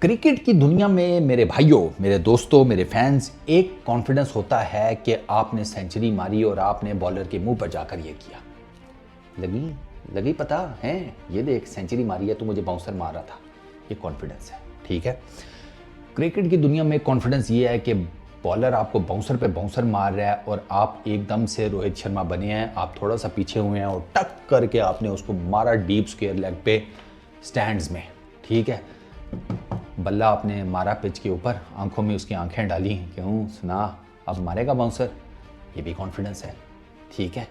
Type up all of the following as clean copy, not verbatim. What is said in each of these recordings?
Cricket की दुनिया में मेरे भाइयों, मेरे दोस्तों, मेरे फैंस, एक कॉन्फिडेंस होता है कि आपने सेंचुरी मारी और आपने बॉलर के मुंह पर जाकर ये किया। लगी लगी पता है, ये देख सेंचुरी मारी है तो मुझे बाउंसर मार रहा था। ये कॉन्फिडेंस है, ठीक है। क्रिकेट की दुनिया में कॉन्फिडेंस ये है कि बॉलर आपको बाउंसर पे बाउंसर मार रहा है और आप एकदम से रोहित शर्मा बने हैं, आप थोड़ा सा पीछे हुए हैं और टक करके आपने उसको मारा डीप स्क्वायर लेग पे स्टैंड्स में, ठीक है। बल्ला आपने मारा पिच के ऊपर, आंखों में उसकी आंखें डाली, क्यों सुना अब मारेगा बाउंसर। ये भी कॉन्फिडेंस है, ठीक है।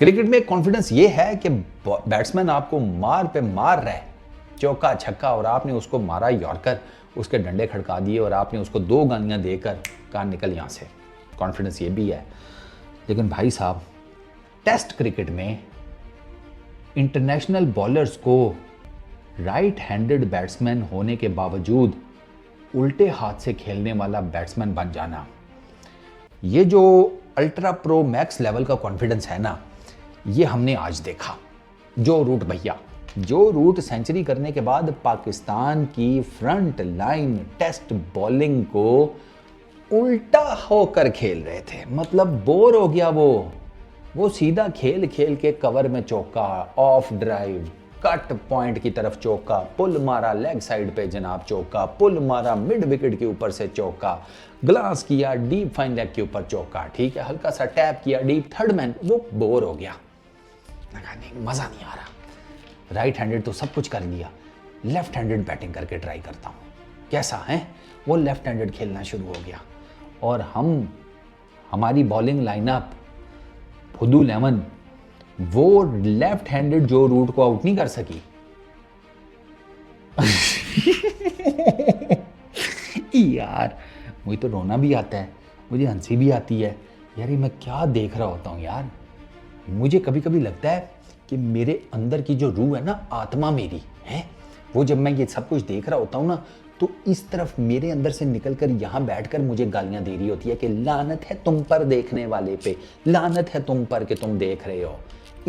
क्रिकेट में कॉन्फिडेंस ये है कि बैट्समैन आपको मार पे मार रहा है, चौका छक्का, और आपने उसको मारा यॉर्कर, उसके डंडे खड़का दिए और आपने उसको 2 गालियां देकर कहा निकल यहाँ से। कॉन्फिडेंस ये भी है। लेकिन भाई साहब, टेस्ट क्रिकेट में इंटरनेशनल बॉलर्स को राइट हैंडेड बैट्समैन होने के बावजूद उल्टे हाथ से खेलने वाला बैट्समैन बन जाना, ये जो अल्ट्रा प्रो मैक्स लेवल का कॉन्फिडेंस है ना, ये हमने आज देखा। जो रूट भैया, जो रूट सेंचुरी करने के बाद पाकिस्तान की फ्रंट लाइन टेस्ट बॉलिंग को उल्टा होकर खेल रहे थे, मतलब बोर हो गया वो सीधा खेल खेल के कवर में चौका, ऑफ ड्राइव, कट पॉइंट की तरफ चौका, पुल मारा लेग साइड पे जनाब चौका, पुल मारा मिड विकेट के ऊपर से चौका, ग्लास किया डीप फाइन लेग के ऊपर चौका, ठीक है, हल्का सा टैप किया डीप थर्ड मैन। वो बोर हो गया, नहीं मजा नहीं आ रहा। राइट हैंडेड तो सब कुछ कर लिया, लेफ्ट हैंडेड बैटिंग करके ट्राई करता हूँ, कैसा है। वो लेफ्ट हैंडेड खेलना शुरू हो गया और हमारी बॉलिंग लाइनअप फुदू लेमन, वो लेफ्ट हैंडेड जो रूट को आउट नहीं कर सकी। यार मुझे तो रोना भी आता है, मुझे हंसी भी आती है यार, ये मैं क्या देख रहा होता हूँ यार। मुझे कभी कभी लगता है कि मेरे अंदर की जो रूह है ना, आत्मा मेरी है, वो जब मैं ये सब कुछ देख रहा होता हूँ ना, तो इस तरफ मेरे अंदर से निकलकर यहाँ बैठकर मुझे गालियां दे रही होती है कि लानत है तुम पर देखने वाले पे, लानत है तुम पर कि तुम देख रहे हो,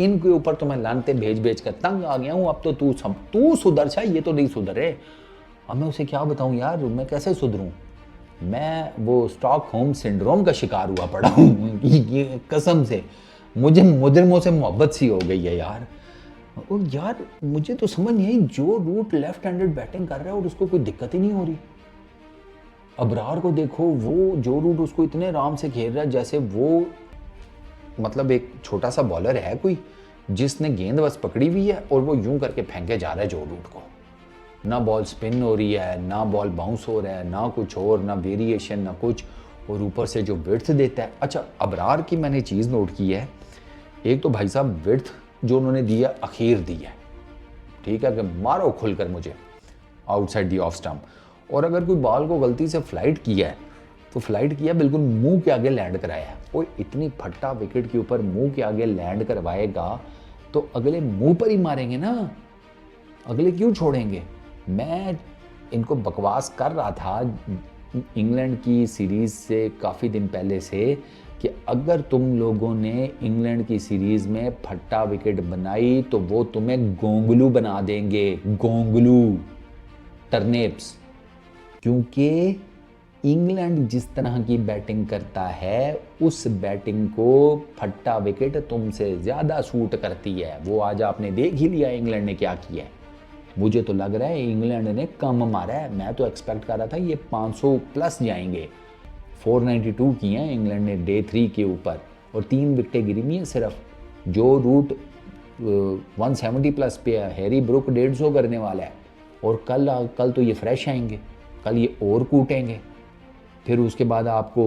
इनके ऊपर तो मैं लानते भेज भेज कर तंग आ गया हूँ। अब तो तू सुधर जा, ये तो नहीं सुधरे। अब मैं उसे क्या बताऊँ यार, मैं कैसे सुधरूँ। मैं वो स्टॉकहोम सिंड्रोम का शिकार हुआ पड़ा हूँ। ये कसम से मुझे मुजरिमों से मोहब्बत सी हो गई है यार। और यार मुझे तो समझ नहीं आई, जो रूट लेफ्ट हैंडेड बैटिंग कर रहा है और उसको कोई दिक्कत ही नहीं हो रही। अबरार को देखो, वो जो रूट उसको इतने आराम से खेल रहा है जैसे वो मतलब एक छोटा सा बॉलर है कोई, जिसने गेंद बस पकड़ी हुई है और वो यूं करके फेंके जा रहा है जो रूट को। ना बॉल स्पिन हो रही है, ना बॉल बाउंस हो रहा है, ना कुछ और, ना वेरिएशन, ना कुछ, और ऊपर से जो विड्थ देता है। अच्छा, अबरार की मैंने चीज़ नोट की है, एक तो भाई साहब विड्थ जो उन्होंने दी है, अखीर दी है, ठीक है, कि मारो खुलकर मुझे आउटसाइड दी ऑफ स्टंप। और अगर कोई बॉल को गलती से फ्लाइट किया है तो फ्लाइट किया बिल्कुल मुंह के आगे लैंड कराया है। वो इतनी फट्टा विकेट के ऊपर मुंह के आगे लैंड करवाएगा तो अगले मुंह पर ही मारेंगे ना, अगले क्यों छोड़ेंगे। मैं इनको बकवास कर रहा था इंग्लैंड की सीरीज़ से काफ़ी दिन पहले से कि अगर तुम लोगों ने इंग्लैंड की सीरीज़ में फट्टा विकेट बनाई तो वो तुम्हें गोंगलू बना देंगे, गोंगलू, टर्नेप्स। क्योंकि इंग्लैंड जिस तरह की बैटिंग करता है, उस बैटिंग को फट्टा विकेट तुमसे ज़्यादा सूट करती है। वो आज आपने देख ही लिया इंग्लैंड ने क्या किया है। मुझे तो लग रहा है इंग्लैंड ने कम मारा है, मैं तो एक्सपेक्ट कर रहा था ये 500 प्लस जाएंगे। 492 की हैं इंग्लैंड ने डे 3 के ऊपर और 3 विकेटें गिरी हुई हैं सिर्फ। जो रूट 170 प्लस पे है, हैरी ब्रुक 150 करने वाला है, और कल तो ये फ्रेश आएंगे, कल ये और कूटेंगे। फिर उसके बाद आपको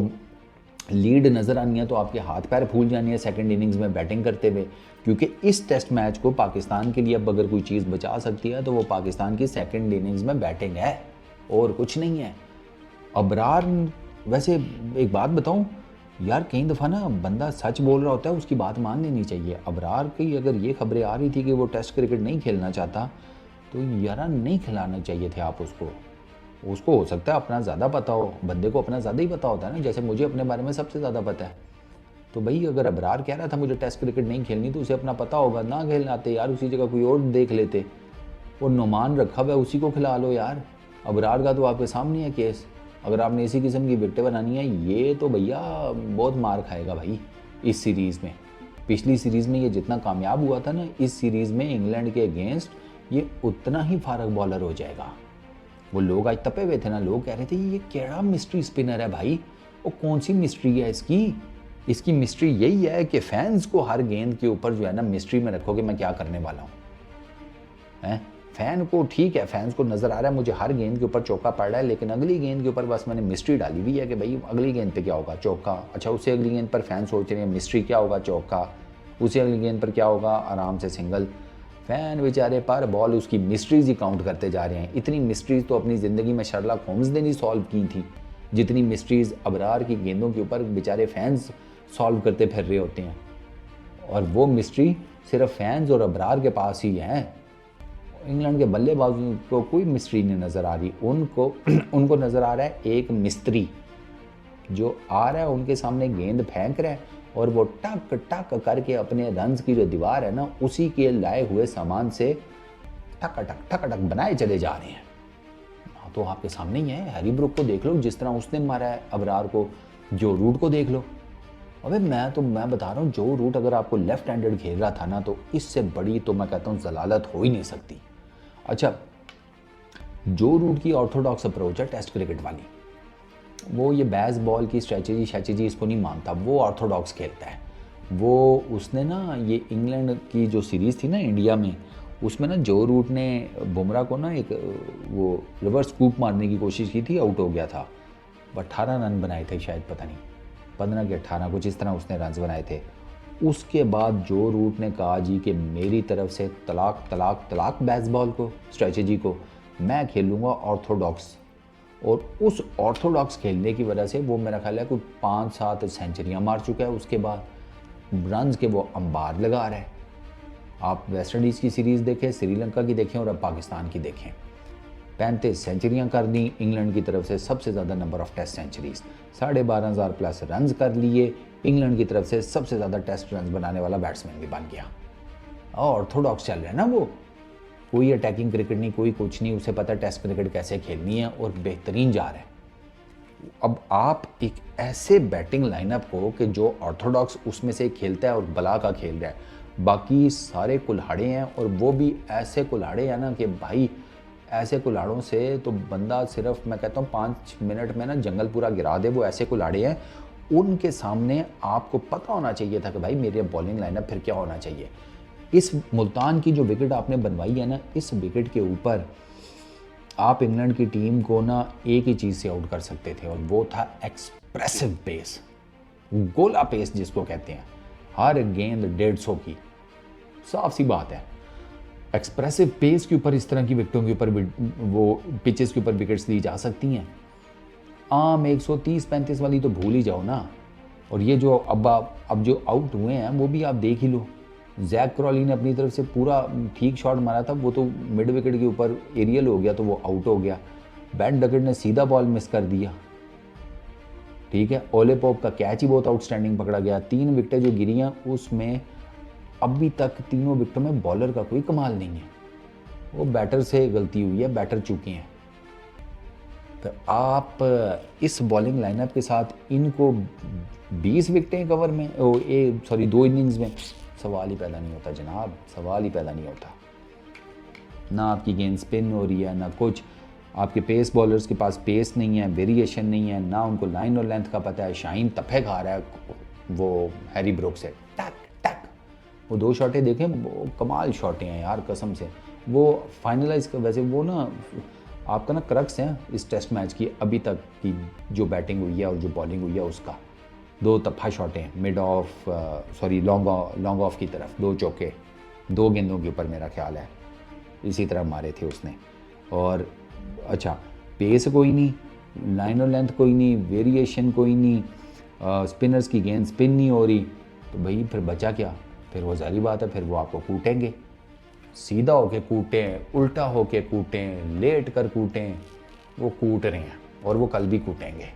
लीड नज़र आनी है तो आपके हाथ पैर फूल जानी है सेकंड इनिंग्स में बैटिंग करते हुए। क्योंकि इस टेस्ट मैच को पाकिस्तान के लिए अब अगर कोई चीज़ बचा सकती है तो वो पाकिस्तान की सेकंड इनिंग्स में बैटिंग है, और कुछ नहीं है। अबरार, वैसे एक बात बताऊं यार, कई दफ़ा ना बंदा सच बोल रहा होता है, उसकी बात मान लेनी चाहिए। अबरार की अगर ये खबरें आ रही थी कि वो टेस्ट क्रिकेट नहीं खेलना चाहता तो यार नहीं खिलाना चाहिए थे आप उसको हो सकता है अपना ज़्यादा पता हो, बंदे को अपना ज़्यादा ही पता होता है ना, जैसे मुझे अपने बारे में सबसे ज़्यादा पता है। तो भाई अगर अबरार कह रहा था मुझे टेस्ट क्रिकेट नहीं खेलनी तो उसे अपना पता होगा, ना खेलना आते यार, उसी जगह कोई और देख लेते। वो नुमान रखा हुआ है उसी को खिला लो यार, अबरार का तो आपके सामने है केस। अगर आपने इसी किस्म की विकेटें बनानी है, ये तो भैया बहुत मार खाएगा भाई इस सीरीज़ में। पिछली सीरीज़ में ये जितना कामयाब हुआ था ना, इस सीरीज़ में इंग्लैंड के अगेंस्ट ये उतना ही फारग बॉलर हो जाएगा। वो लोग आज तपे हुए थे ना, लोग कह रहे थे ये केड़ा मिस्ट्री स्पिनर है भाई, वो कौन सी मिस्ट्री है इसकी मिस्ट्री यही है कि फैंस को हर गेंद के ऊपर जो है ना मिस्ट्री में रखो कि मैं क्या करने वाला हूँ। हैं, फैन को ठीक है, फैंस को नज़र आ रहा है मुझे हर गेंद के ऊपर चौका पड़ रहा है, लेकिन अगली गेंद के ऊपर बस मैंने मिस्ट्री डाली हुई है कि भाई अगली गेंद पे क्या होगा, चौका। अच्छा, उससे अगली गेंद पर फैन सोच रहे हैं मिस्ट्री क्या होगा, चौका। उसी अगली गेंद पर क्या होगा, आराम से सिंगल। फैन बेचारे पर बॉल उसकी मिस्ट्रीज ही काउंट करते जा रहे हैं। इतनी मिस्ट्रीज तो अपनी ज़िंदगी में शर्लॉक होम्स ने नहीं सॉल्व की थी जितनी मिस्ट्रीज अबरार की गेंदों के ऊपर बेचारे फैंस सॉल्व करते फिर रहे होते हैं। और वो मिस्ट्री सिर्फ फैंस और अबरार के पास ही है। इंग्लैंड के बल्लेबाजों को कोई मिस्ट्री नहीं नज़र आ रही। उनको नज़र आ रहा है एक मिस्त्री जो आ रहा है उनके सामने, गेंद फेंक रहा है और वो टक टक करके अपने रन्स की जो दीवार है ना, उसी के लाए हुए सामान से टक टक बनाए चले जा रहे हैं। तो आपके सामने ही है, हैरी ब्रुक को देख लो जिस तरह उसने मारा है अबरार को, जो रूट को देख लो। अबे मैं बता रहा हूँ, जो रूट अगर आपको लेफ्ट हैंडेड खेल रहा था ना, तो इससे बड़ी तो मैं कहता हूँ जलालत हो ही नहीं सकती। अच्छा, जो रूट की ऑर्थोडॉक्स अप्रोच है टेस्ट क्रिकेट वाली, वो ये बैस बॉल की स्ट्रेटजी इसको नहीं मानता, वो ऑर्थोडॉक्स खेलता है। वो उसने ना ये इंग्लैंड की जो सीरीज़ थी ना इंडिया में, उसमें ना जो रूट ने बुमराह को ना एक वो रिवर्स स्कूप मारने की कोशिश की थी, आउट हो गया था। 18 रन बनाए थे शायद, पता नहीं 15 के 18, कुछ इस तरह उसने रन बनाए थे। उसके बाद जो रूट ने कहा जी कि मेरी तरफ से तलाक बेसबॉल को, स्ट्रेटजी को, मैं खेलूँगा ऑर्थोडॉक्स। और उस ऑर्थोडॉक्स खेलने की वजह से वो मेरा ख्याल है कोई 5-7 सेंचुरियाँ मार चुका है। उसके बाद रन्स के वो अंबार लगा रहा है। आप वेस्ट इंडीज़ की सीरीज़ देखें, श्रीलंका की देखें और अब पाकिस्तान की देखें, 35 सेंचुरियाँ कर दी इंग्लैंड की तरफ से, सबसे ज़्यादा number of test centuries, 12,500 plus runs कर लिए। इंग्लैंड की तरफ से सबसे ज़्यादा टेस्ट रन्स बनाने वाला बैट्समैन भी बन गया। और ऑर्थोडॉक्स चल रहा है ना वो, कोई अटैकिंग क्रिकेट नहीं, कोई कुछ नहीं, उसे पता है टेस्ट क्रिकेट कैसे खेलनी है और बेहतरीन जा रहा है। अब आप एक ऐसे बैटिंग लाइनअप को कि जो ऑर्थोडॉक्स उसमें से खेलता है और बला का खेल रहा है, बाकी सारे कुल्हाड़े हैं, और वो भी ऐसे कुल्हाड़े हैं ना कि भाई ऐसे कुल्हाड़ों से तो बंदा सिर्फ मैं कहता हूँ 5 मिनट में ना जंगल पूरा गिरा दे। वो ऐसे कुल्हाड़े हैं, उनके सामने आपको पता होना चाहिए था कि भाई मेरे बॉलिंग लाइनअप फिर क्या होना चाहिए। इस मुल्तान की जो विकेट आपने बनवाई है ना, इस विकेट के ऊपर आप इंग्लैंड की टीम को ना एक ही चीज़ से आउट कर सकते थे, और वो था एक्सप्रेसिव पेस, गोला पेस जिसको कहते हैं। हर गेंद 150 की, साफ सी बात है। एक्सप्रेसिव पेस के ऊपर इस तरह की विकेटों के ऊपर वो पिचेस के ऊपर विकेट्स दी जा सकती हैं। आम 130-35 वाली तो भूल ही जाओ ना। और ये जो अब जो आउट हुए हैं वो भी आप देख ही लो। जैक क्रॉली ने अपनी तरफ से पूरा ठीक शॉट मारा था, वो तो मिड विकेट के ऊपर एरियल हो गया तो वो आउट हो गया। बैन डकेट ने सीधा बॉल मिस कर दिया, ठीक है। ओले पॉप का कैच ही बहुत आउटस्टैंडिंग पकड़ा गया। 3 विकेटें जो गिरी हैं उसमें अभी तक तीनों विकेटों में बॉलर का कोई कमाल नहीं है, वो बैटर से गलती हुई है, बैटर चूके हैं। तो आप इस बॉलिंग लाइनअप के साथ इनको 20 विकेटें कवर में 2 इनिंग्स में, सवाल ही पैदा नहीं होता जनाब, सवाल ही पैदा नहीं होता। ना आपकी गेंद स्पिन हो रही है, ना कुछ। आपके पेस बॉलर्स के पास पेस नहीं है, वेरिएशन नहीं है, ना उनको लाइन और लेंथ का पता है। शाहीन तफे खा रहा है वो हैरी ब्रुक से, टक टक। वो 2 शॉटें देखें, वो कमाल शॉटें हैं यार कसम से। वो फाइनलाइज कर, वैसे वो ना आपका ना क्रक्स है इस टेस्ट मैच की अभी तक की जो बैटिंग हुई है और जो बॉलिंग हुई है उसका। 2 तफा शॉटें मिड ऑफ लॉन्ग ऑफ की तरफ, 2 चौके 2 गेंदों के ऊपर मेरा ख्याल है इसी तरह मारे थे उसने। और अच्छा, पेस कोई नहीं, लाइन और लेंथ कोई नहीं, वेरिएशन कोई नहीं, स्पिनर्स की गेंद स्पिन नहीं हो रही, तो भाई फिर बचा क्या? फिर वो जारी बात है, फिर वो आपको कूटेंगे। सीधा होके कूटें, उल्टा होके कूटें, लेट कर कूटें, वो कूट रहे हैं और वो कल भी कूटेंगे।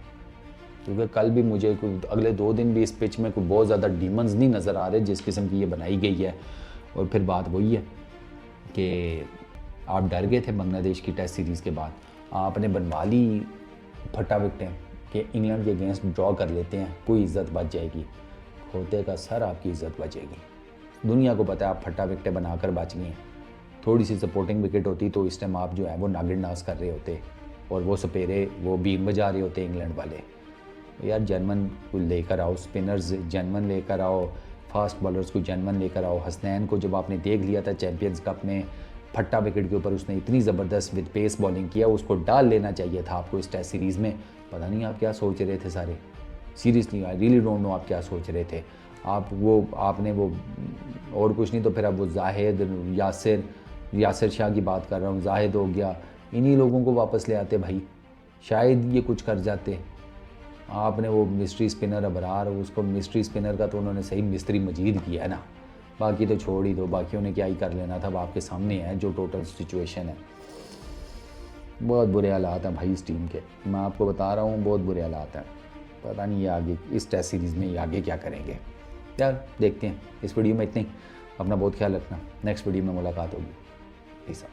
क्योंकि कल भी मुझे अगले 2 दिन भी इस पिच में कोई बहुत ज़्यादा डीमंस नहीं नज़र आ रहे जिस किस्म की ये बनाई गई है। और फिर बात वही है कि आप डर गए थे बांग्लादेश की टेस्ट सीरीज़ के बाद, आपने बनवा ली फटा विकटें कि इंग्लैंड के अगेंस्ट ड्रॉ कर लेते हैं, कोई इज्जत बच जाएगी। खोते का सर आपकी इज्जत बचेगी। दुनिया को पता है आप फटा विकटें बनाकर बच गए हैं। थोड़ी सी सपोर्टिंग विकेट होती तो इस टाइम आप जो है वो नागिन नाश कर रहे होते और वो सपेरे वो बीन बजा रहे होते इंग्लैंड वाले। यार जनमन को लेकर आओ, स्पिनर्स जनमन लेकर आओ, फास्ट बॉलर्स को जनमन लेकर आओ। हसनैन को जब आपने देख लिया था चैंपियंस कप में फट्टा विकेट के ऊपर उसने इतनी ज़बरदस्त विद पेस बॉलिंग किया, उसको डाल लेना चाहिए था आपको इस टेस्ट सीरीज़ में। पता नहीं आप क्या सोच रहे थे सारे, seriously I really don't know आप क्या सोच रहे थे। आपने वो और कुछ नहीं तो फिर अब वो जाहिद यासिर शाह की बात कर रहा हूँ, जाहिद हो गया, इन्हीं लोगों को वापस ले आते भाई, शायद ये कुछ कर जाते। आपने वो मिस्ट्री स्पिनर अबरार, उसको मिस्ट्री स्पिनर का तो उन्होंने सही मिस्त्री मजीद किया है ना, बाकी तो छोड़ ही दो, बाकियों ने क्या ही कर लेना था। अब आपके सामने है जो टोटल सिचुएशन है। बहुत बुरे हालात हैं भाई इस टीम के, मैं आपको बता रहा हूँ बहुत बुरे हालात हैं। पता नहीं ये आगे इस टेस्ट सीरीज़ में ये आगे क्या करेंगे। यार देखते हैं। इस वीडियो में इतनी, अपना बहुत ख्याल रखना, नेक्स्ट वीडियो में मुलाकात होगी। ऐसा।